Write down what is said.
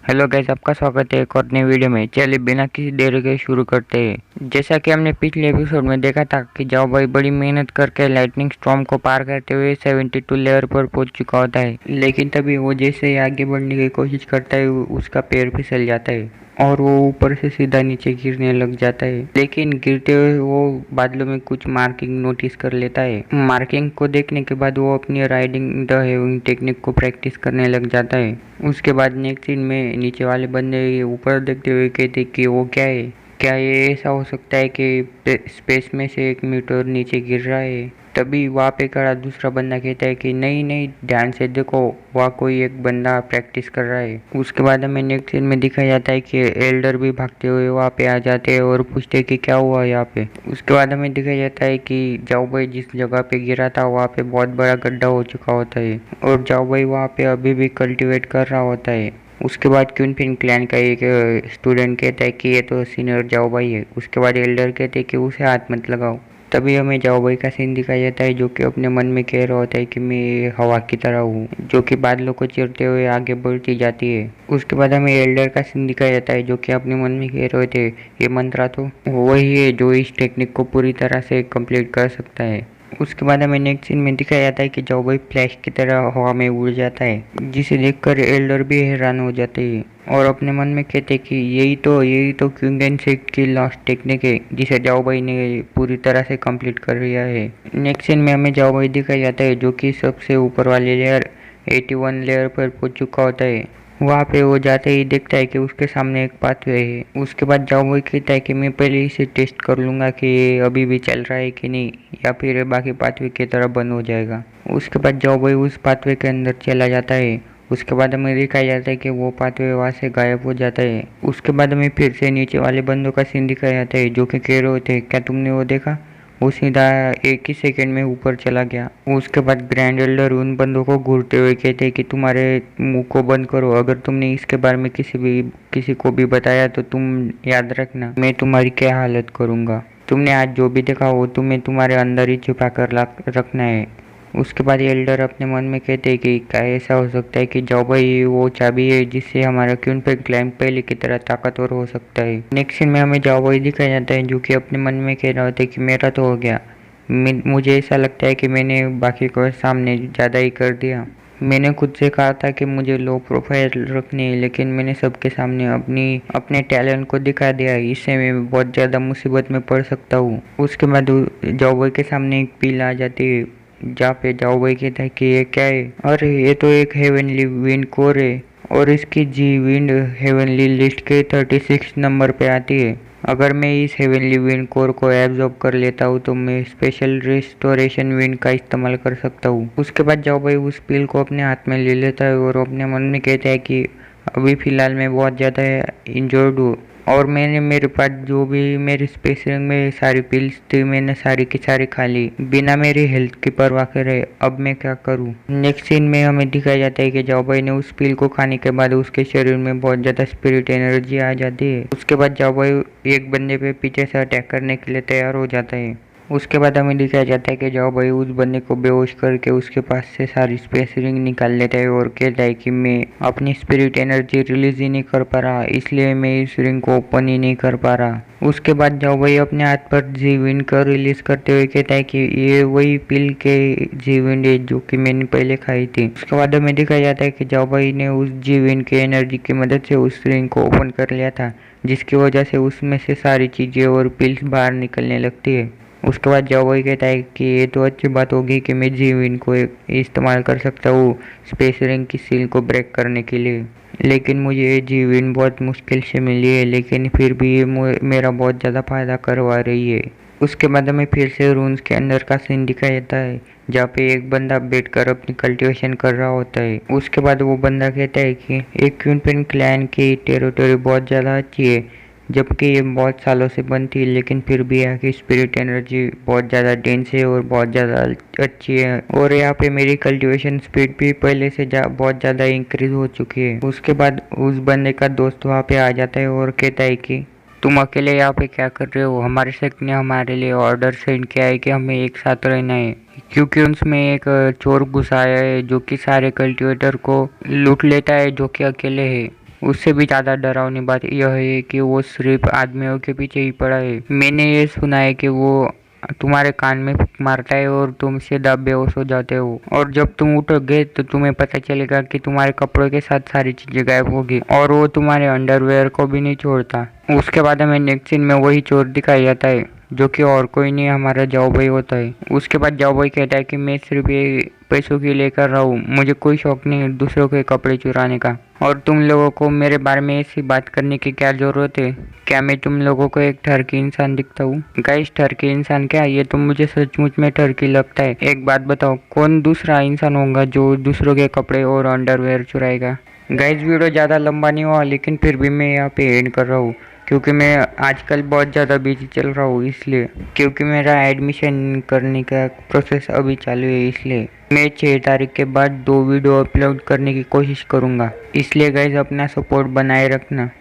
Hello guys, आपका स्वागत है एक और नई वीडियो में। चलिए बिना किसी देरी के शुरू करते हैं। जैसा कि हमने पिछले एपिसोड में देखा था कि जाओ भाई बड़ी मेहनत करके लाइटनिंग स्टॉर्म को पार करते हुए 72 लेयर पर पहुंच चुका होता है, लेकिन तभी वो जैसे ही आगे बढ़ने की कोशिश करता है उसका पैर फिसल जाता है और वो ऊपर से सीधा नीचे गिरने लग जाता है। लेकिन गिरते हुए वो बादलों में कुछ मार्किंग नोटिस कर लेता है। मार्किंग को देखने के बाद वो अपनी राइडिंग द हेविंग टेक्निक को प्रैक्टिस करने लग जाता है। उसके बाद नेक्स्ट सीन में नीचे वाले बंदे ऊपर देखते हुए कहते कि वो क्या ये ऐसा हो सकता है कि स्पेस में से एक मीटर नीचे गिर रहा है। तभी वहाँ पे खड़ा दूसरा बंदा कहता है कि नहीं नहीं, ध्यान से देखो, वहाँ कोई एक बंदा प्रैक्टिस कर रहा है। उसके बाद हमें नेक्स्ट सीन में दिखाया जाता है कि एल्डर भी भागते हुए वहाँ पे आ जाते हैं और पूछते हैं कि क्या हुआ यहाँ पे। उसके बाद हमें दिखाया जाता है कि जाओ भाई जिस जगह पे गिरा था वहाँ पे बहुत बड़ा गड्ढा हो चुका होता है और जाओ भाई वहाँ पे अभी भी कल्टिवेट कर रहा होता है। उसके बाद क्यूनपिन क्लैन का एक स्टूडेंट कहता है कि ये तो सीनियर जाओ भाई है। उसके बाद एल्डर कहते हैं कि उसे हाथ मत लगाओ। तभी हमें जाओ भाई का सीन दिखाया जाता है जो कि अपने मन में कह रहा होता है कि मैं हवा की तरह हूँ, जो कि बादलों को चीरते हुए आगे बढ़ती जाती है। उसके बाद हमें एल्डर का सीन दिखाया जाता है जो कि अपने मन में कह रहे थे ये मंत्रा तो वही है जो इस टेक्निक को पूरी तरह से कंप्लीट कर सकता है। उसके बाद हमें नेक्स्ट सीन में दिखाया जाता है कि जाओ भाई फ्लैश की तरह हवा में उड़ जाता है, जिसे देखकर एल्डर भी हैरान हो जाते हैं और अपने मन में कहते कि यही तो क्यूंगन से की लास्ट टेक्निक है जिसे जाओ भाई ने पूरी तरह से कंप्लीट कर लिया है। नेक्स्ट सीन में हमें जाओ भाई दिखाया जाता है जो कि सबसे ऊपर वाले लेयर 81 लेयर पर पहुंच चुका होता है। वहाँ पे वो जाते ही देखता है कि उसके सामने एक पाथवे है। उसके बाद जाओ भाई कहता है कि मैं पहले इसे टेस्ट कर लूँगा कि ये अभी भी चल रहा है कि नहीं, या फिर ये बाकी पाथवे की तरह बंद हो जाएगा। उसके बाद जाओ भाई उस पाथवे के अंदर चला जाता है। उसके बाद हमें दिखाया जाता है कि वो पाथवे वहाँ से गायब हो जाता है। उसके बाद हमें फिर से नीचे वाले बंदों का सीन दिखाया जाता है जो कि कह रहे होते क्या तुमने वो देखा, वो सीधा एक ही सेकंड में ऊपर चला गया। उसके बाद ग्रैंड एल्डर उन बंदों को घूरते हुए कहते हैं कि तुम्हारे मुंह को बंद करो, अगर तुमने इसके बारे में किसी को भी बताया तो तुम याद रखना मैं तुम्हारी क्या हालत करूँगा। तुमने आज जो भी देखा वो तुम्हें तुम्हारे अंदर ही छुपा कर रखना है। उसके बाद एल्डर अपने मन में कहते हैं कि क्या ऐसा हो सकता है कि जाओ भाई वो चाबी है जिससे हमारा क्यून पे क्लाइम पहले की तरह ताकतवर हो सकता है। नेक्स्ट सीन में हमें जाओ भाई दिखाया जाता है जो कि अपने मन में कह रहा होता है कि मेरा तो हो गया, मुझे ऐसा लगता है कि मैंने बाकी को सामने ज़्यादा ही कर दिया। मैंने खुद से कहा था कि मुझे लो प्रोफाइल रखनी है, लेकिन मैंने सबके सामने अपने टैलेंट को दिखा दिया, इससे मैं बहुत ज़्यादा मुसीबत में पड़ सकता हूँ। उसके बाद जाओ भाई के सामने एक पील आ जाती है जहाँ पे जाओ भाई कहता है कि ये क्या है। अरे ये तो एक हेवनली विंड कोर है और इसकी जी विंड हेवनली लिस्ट के 36 नंबर पे आती है। अगर मैं इस हेवनली विंड कोर को एब्जॉर्ब कर लेता हूँ तो मैं स्पेशल रिस्टोरेशन विंड का इस्तेमाल कर सकता हूँ। उसके बाद जाओ भाई उस पिल को अपने हाथ में ले लेता है और अपने मन में कहता है कि अभी फ़िलहाल मैं बहुत ज़्यादा इंजर्ड हूँ और मैंने मेरे पास जो भी मेरी स्पेसिंग में सारी पिल्स थी मैंने सारी की सारी खा ली बिना मेरी हेल्थ की परवाह करे। अब मैं क्या करूं। नेक्स्ट सीन में हमें दिखाया जाता है कि जाओ भाई ने उस पिल को खाने के बाद उसके शरीर में बहुत ज़्यादा स्पिरिट एनर्जी आ जाती है। उसके बाद जाओ भाई एक बंदे पे पीछे से अटैक करने के लिए तैयार हो जाता है। उसके बाद हमें दिखाया जाता है कि जाओ भाई उस बंदे को बेहोश करके उसके पास से सारी स्पेस रिंग निकाल लेता है और कहता है कि मैं अपनी स्पिरिट एनर्जी रिलीज ही नहीं कर पा रहा, इसलिए मैं इस रिंग को ओपन ही नहीं कर पा रहा। उसके बाद जाओ भाई अपने हाथ पर जी विंड को रिलीज करते हुए कहता है कि ये वही पिल के जी विंड है जो कि मैंने पहले खाई थी। उसके बाद हमें दिखाया जाता है कि जाओ भाई ने उस जी विंड की एनर्जी की मदद से उस रिंग को ओपन कर लिया था, जिसकी वजह से उसमें से सारी चीज़ें और पिल्स बाहर निकलने लगती है। उसके बाद जाओ भाई कहता है कि ये तो अच्छी बात होगी कि मैं जीविन को इस्तेमाल कर सकता हूँ स्पेस रिंग की सील को ब्रेक करने के लिए, लेकिन मुझे ये जीविन बहुत मुश्किल से मिली है, लेकिन फिर भी ये मेरा बहुत ज़्यादा फ़ायदा करवा रही है। उसके बाद हमें फिर से रून्स के अंदर का सीन दिखाया जाता है जहाँ पे एक बंदा बैठकर अपनी कल्टीवेशन कर रहा होता है। उसके बाद वो बंदा कहता है कि एक क्यूनपिन क्लैन की टेरिटोरी बहुत ज़्यादा अच्छी है, जबकि ये बहुत सालों से बंद थी, लेकिन फिर भी यहाँ की स्पिरिट एनर्जी बहुत ज़्यादा डेंस है और बहुत ज़्यादा अच्छी है और यहाँ पे मेरी कल्टीवेशन स्पीड भी पहले से बहुत ज़्यादा इंक्रीज हो चुकी है। उसके बाद उस बंदे का दोस्त वहाँ पे आ जाता है और कहता है कि तुम अकेले यहाँ पे क्या कर रहे हो, हमारे सेक्ट ने हमारे लिए ऑर्डर सेंड किया है कि हमें एक साथ रहना है, क्योंकि उसमें एक चोर घुस आया है जो कि सारे कल्टीवेटर को लूट लेता है जो कि अकेले है। उससे भी ज़्यादा डरावनी बात यह है कि वो सिर्फ आदमियों के पीछे ही पड़ा है। मैंने ये सुना है कि वो तुम्हारे कान में फूंक मारता है और तुम सीधा बेहोश हो जाते हो, और जब तुम उठोगे तो तुम्हें पता चलेगा कि तुम्हारे कपड़ों के साथ सारी चीजें गायब होगी, और वो तुम्हारे अंडरवेयर को भी नहीं छोड़ता। उसके बाद हमें नेक्स्ट सीन में वही चोर दिखाया जाता है, जो कि और कोई नहीं हमारा जाओ भाई होता है। उसके बाद जाओ भाई कहता है कि मैं सिर्फ ये पैसों के लिए कर रहा हूँ, मुझे कोई शौक नहीं है दूसरों के कपड़े चुराने का, और तुम लोगों को मेरे बारे में ऐसी बात करने की क्या जरूरत है? क्या मैं तुम लोगों को एक ठरकी इंसान दिखता हूँ? गाइस, ठरकी इंसान क्या, ये तो मुझे सचमुच में ठरकी लगता है। एक बात बताओ, कौन दूसरा इंसान होगा जो दूसरों के कपड़े और अंडरवेयर चुराएगा? गाइस, वीडियो ज़्यादा लंबा नहीं हुआ, लेकिन फिर भी मैं यहाँ पे एंड कर रहा हूँ क्योंकि मैं आजकल बहुत ज़्यादा बिजी चल रहा हूँ, इसलिए क्योंकि मेरा एडमिशन करने का प्रोसेस अभी चालू है, इसलिए मैं 6 तारीख के बाद 2 वीडियो अपलोड करने की कोशिश करूँगा। इसलिए गाइस, अपना सपोर्ट बनाए रखना।